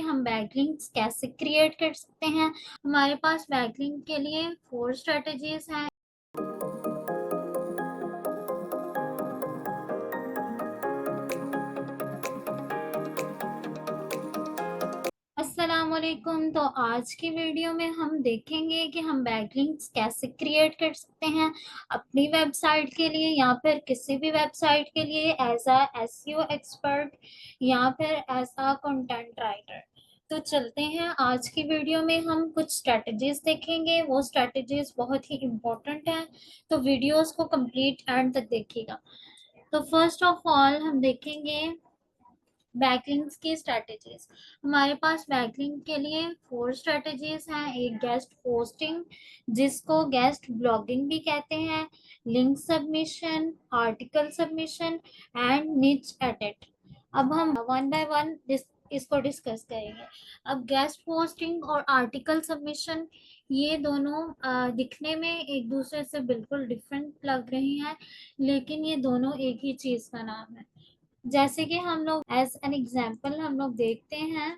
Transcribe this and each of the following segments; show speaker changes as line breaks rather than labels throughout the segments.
हम बैकलिंक्स कैसे क्रिएट कर सकते हैं। हमारे पास बैकलिंक के लिए 4 स्ट्रेटजीज हैं। अस्सलाम वालेकुम। तो आज की वीडियो में हम देखेंगे कि हम बैकलिंक्स कैसे क्रिएट कर सकते हैं अपनी वेबसाइट के लिए या फिर किसी भी वेबसाइट के लिए एज अ एसईओ एक्सपर्ट या फिर एज अ कंटेंट राइटर। तो चलते हैं, आज की वीडियो में हम कुछ स्ट्रेटजीज देखेंगे। वो स्ट्रेटजीज बहुत ही इम्पोर्टेंट हैं, तो वीडियोस को कंप्लीट एंड तक देखिएगा। तो फर्स्ट ऑफ ऑल हम देखेंगे बैकलिंक्स की स्ट्रेटजीज। हमारे पास बैकलिंक के लिए 4 स्ट्रेटजीज हैं। एक गेस्ट पोस्टिंग, जिसको गेस्ट ब्लॉगिंग भी कहते हैं, link submission, article submission and निच एडिट। अब हम वन बाय वन इसको डिस्कस करेंगे। अब गेस्ट पोस्टिंग और आर्टिकल सबमिशन, ये दोनों दिखने में एक दूसरे से बिल्कुल डिफरेंट लग रही हैं, लेकिन ये दोनों एक ही चीज का नाम है। जैसे कि हम लोग एज एन एग्जाम्पल हम लोग देखते हैं,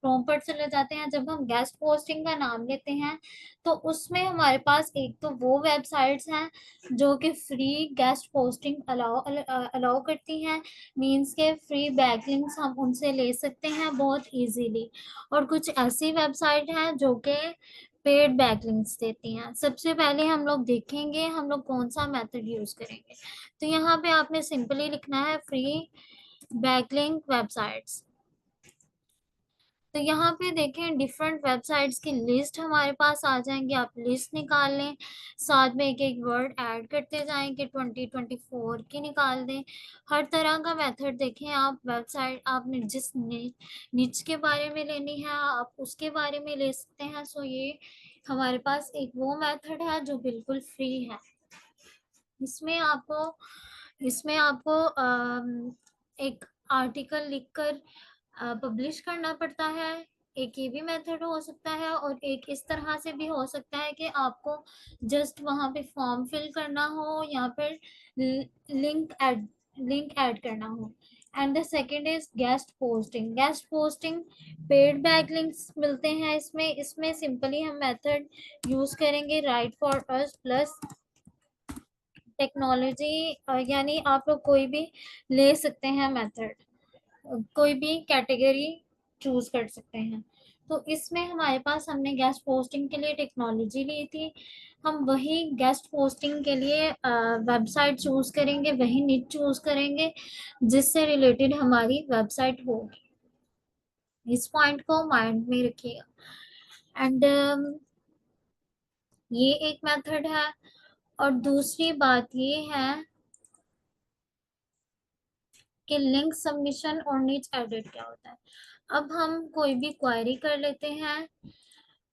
क्रोम पर चले जाते हैं। जब हम गेस्ट पोस्टिंग का नाम लेते हैं तो उसमें हमारे पास एक तो वो वेबसाइट्स हैं जो कि फ्री गेस्ट पोस्टिंग अलाउ करती हैं, मींस के फ्री बैकलिंक्स हम उनसे ले सकते हैं बहुत इजीली। और कुछ ऐसी वेबसाइट हैं जो कि पेड बैकलिंक्स देती हैं। सबसे पहले हम लोग देखेंगे हम लोग कौन सा मेथड यूज करेंगे। तो यहाँ पे आपने सिंपली लिखना है फ्री बैकलिंक वेबसाइट्स। तो यहाँ पे देखें डिफरेंट वेबसाइट्स की लिस्ट हमारे पास आ जाएंगी, आप लिस्ट निकाल लें, साथ में एक एक वर्ड ऐड करते जाएं कि 2024 की निकाल दें। हर तरह का मेथड देखें आप। वेबसाइट आपने जिस निच के बारे में लेनी है आप उसके बारे में ले सकते हैं। सो ये हमारे पास एक वो मेथड है जो बिल्कुल फ्री है। इसमें आपको एक आर्टिकल लिखकर पब्लिश करना पड़ता है। एक ये भी मेथड हो सकता है और एक इस तरह से भी हो सकता है कि आपको जस्ट वहां पे फॉर्म फिल करना हो या फिर लिंक ऐड करना हो। And the second is guest posting. Guest posting paid backlinks मिलते हैं इसमें। इसमें सिंपली हम मेथड यूज करेंगे right for us plus technology, यानी आप लोग कोई भी ले सकते हैं मेथड, कोई भी कैटेगरी चूज कर सकते हैं। तो इसमें हमारे पास हमने गेस्ट पोस्टिंग के लिए टेक्नोलॉजी ली थी, हम वही गेस्ट पोस्टिंग के लिए वेबसाइट चूज करेंगे, वही निच चूज करेंगे जिससे रिलेटेड हमारी वेबसाइट होगी। इस पॉइंट को माइंड में रखिएगा। एंड ये एक मेथड है। और दूसरी बात ये है कि लिंक सबमिशन और निच एडिट क्या होता है। अब हम कोई भी क्वेरी कर लेते हैं,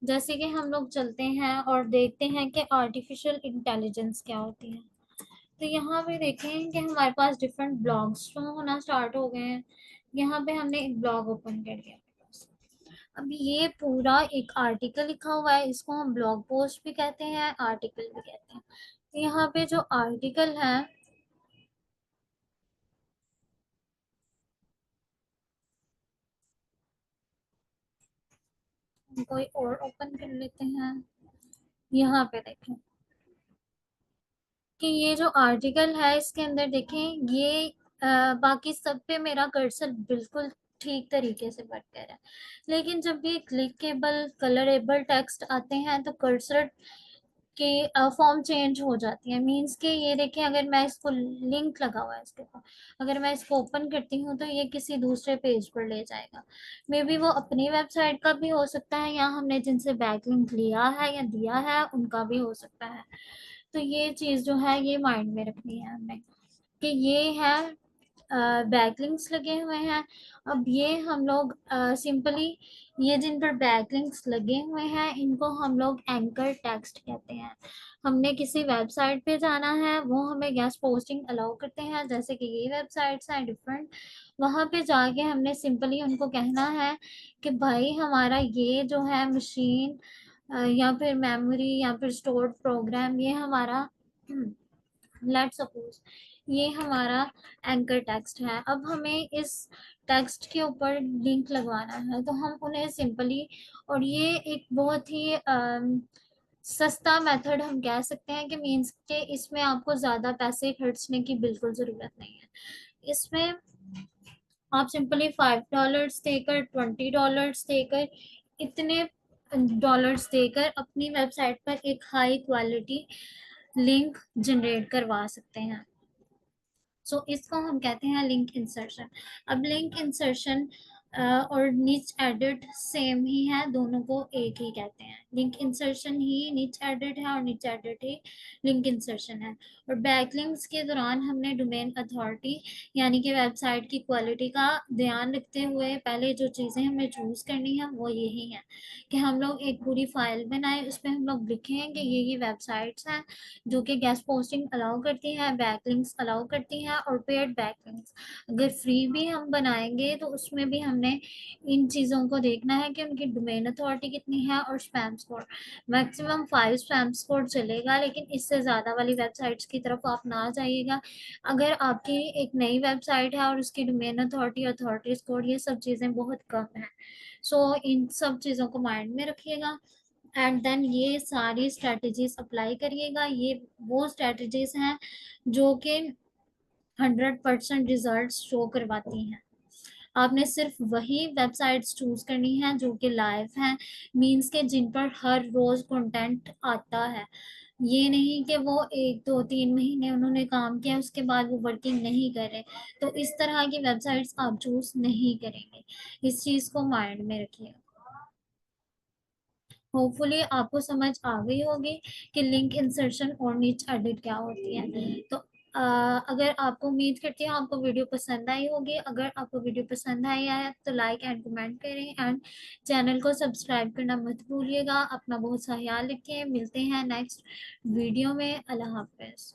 जैसे कि हम लोग चलते हैं और देखते हैं कि आर्टिफिशियल इंटेलिजेंस क्या होती है। तो यहाँ पे देखें कि हमारे पास डिफरेंट ब्लॉग्स शो होना स्टार्ट हो गए हैं। यहाँ पे हमने एक ब्लॉग ओपन कर लिया। अब ये पूरा एक आर्टिकल लिखा हुआ है, इसको हम ब्लॉग पोस्ट भी कहते हैं, आर्टिकल भी कहते हैं। तो यहाँ पे जो आर्टिकल है, हम कोई और ओपन कर लेते हैं। यहाँ पे देखें कि ये जो आर्टिकल है इसके अंदर देखें ये बाकी सब पे मेरा कर्सर बिल्कुल ठीक तरीके से वर्क कर रहा है, लेकिन जब ये क्लिकेबल कलरेबल टेक्स्ट आते हैं तो कर्सर के फॉर्म चेंज हो जाती है। मींस के ये देखें, अगर मैं इसको लिंक लगा हुआ है इसके ऊपर, अगर मैं इसको ओपन करती हूँ तो ये किसी दूसरे पेज पर ले जाएगा। मे बी वो अपनी वेबसाइट का भी हो सकता है या हमने जिनसे बैकलिंक लिया है या दिया है उनका भी हो सकता है। तो ये चीज़ जो है ये माइंड में रखनी है हमें कि ये है बैकलिंक्स लगे हुए हैं। अब ये हम लोग सिंपली ये जिन पर बैकलिंक्स लगे हुए हैं इनको हम लोग एंकर टेक्स्ट कहते हैं। हमने किसी वेबसाइट पे जाना है, वो हमें गेस्ट पोस्टिंग अलाउ करते हैं, जैसे कि ये वेबसाइट्स हैं डिफरेंट। वहाँ पे जाके हमने सिंपली उनको कहना है कि भाई हमारा ये जो है मशीन या फिर मेमोरी या फिर स्टोर्ड प्रोग्राम, ये हमारा लेट सपोज ये हमारा एंकर टेक्स्ट है। अब हमें इस टेक्स्ट के ऊपर लिंक लगवाना है, तो हम उन्हें सिंपली, और ये एक बहुत ही सस्ता मेथड हम कह सकते हैं कि मीन्स के इसमें आपको ज़्यादा पैसे खर्चने की बिल्कुल ज़रूरत नहीं है। इसमें आप सिंपली $5 देकर, $20 देकर, इतने डॉलर्स देकर अपनी वेबसाइट पर एक हाई क्वालिटी लिंक जनरेट करवा सकते हैं। सो इसको हम कहते हैं लिंक इंसर्शन। अब लिंक इंसर्शन और निच एडिट सेम ही है, दोनों को एक ही कहते हैं। लिंक इंसर्शन ही निच एडिट है और निच एडिट ही लिंक इंसर्शन है। और बैकलिंक्स के दौरान हमने डोमेन अथॉरिटी यानी कि वेबसाइट की क्वालिटी का ध्यान रखते हुए पहले जो चीज़ें हमें चूज करनी है वो यही है कि हम लोग एक पूरी फाइल बनाए, उसमें हम लोग लिखें कि ये वेबसाइट्स हैं जो कि गेस्ट पोस्टिंग अलाउ करती हैं, बैकलिंक्स अलाउ करती हैं और पेड बैकलिंक्स। अगर फ्री भी हम बनाएंगे तो उसमें भी हमने इन चीज़ों को देखना है कि उनकी डोमेन अथॉरिटी कितनी है और spam score. Maximum 5 spam score चलेगा, लेकिन इससे ज़्यादा वाली वेबसाइट्स की तरफ आप ना जाइएगा। अगर आपकी एक नई वेबसाइट है और उसकी डोमेन अथॉरिटी, अथॉरिटी स्कोर, ये सब चीज़ें बहुत कम है, सो इन सब चीज़ों को माइंड में रखिएगा एंड देन ये सारी स्ट्रेटजीज अप्लाई करिएगा। ये वो स्ट्रेटजीज हैं जो कि 100% रिजल्ट शो करवाती हैं। आपने सिर्फ वही वेबसाइट्स चूज करनी है जो कि लाइव हैं, मींस के जिन पर हर रोज कंटेंट आता है। ये नहीं कि वो 1 2 3 महीने उन्होंने काम किया उसके बाद वो वर्किंग नहीं कर रहे, तो इस तरह की वेबसाइट्स आप चूज नहीं करेंगे। इस चीज को माइंड में रखिए। होपफुली आपको समझ आ गई होगी कि लिंक इंसर्शन और नीच एडिट क्या होती है। तो अगर आपको, उम्मीद करती हूँ आपको वीडियो पसंद आई होगी। अगर आपको वीडियो पसंद आई है तो लाइक एंड कमेंट करें एंड चैनल को सब्सक्राइब करना मत भूलिएगा। अपना बहुत सा ख्याल रखें। मिलते हैं नेक्स्ट वीडियो में। अल्लाह हाफिज।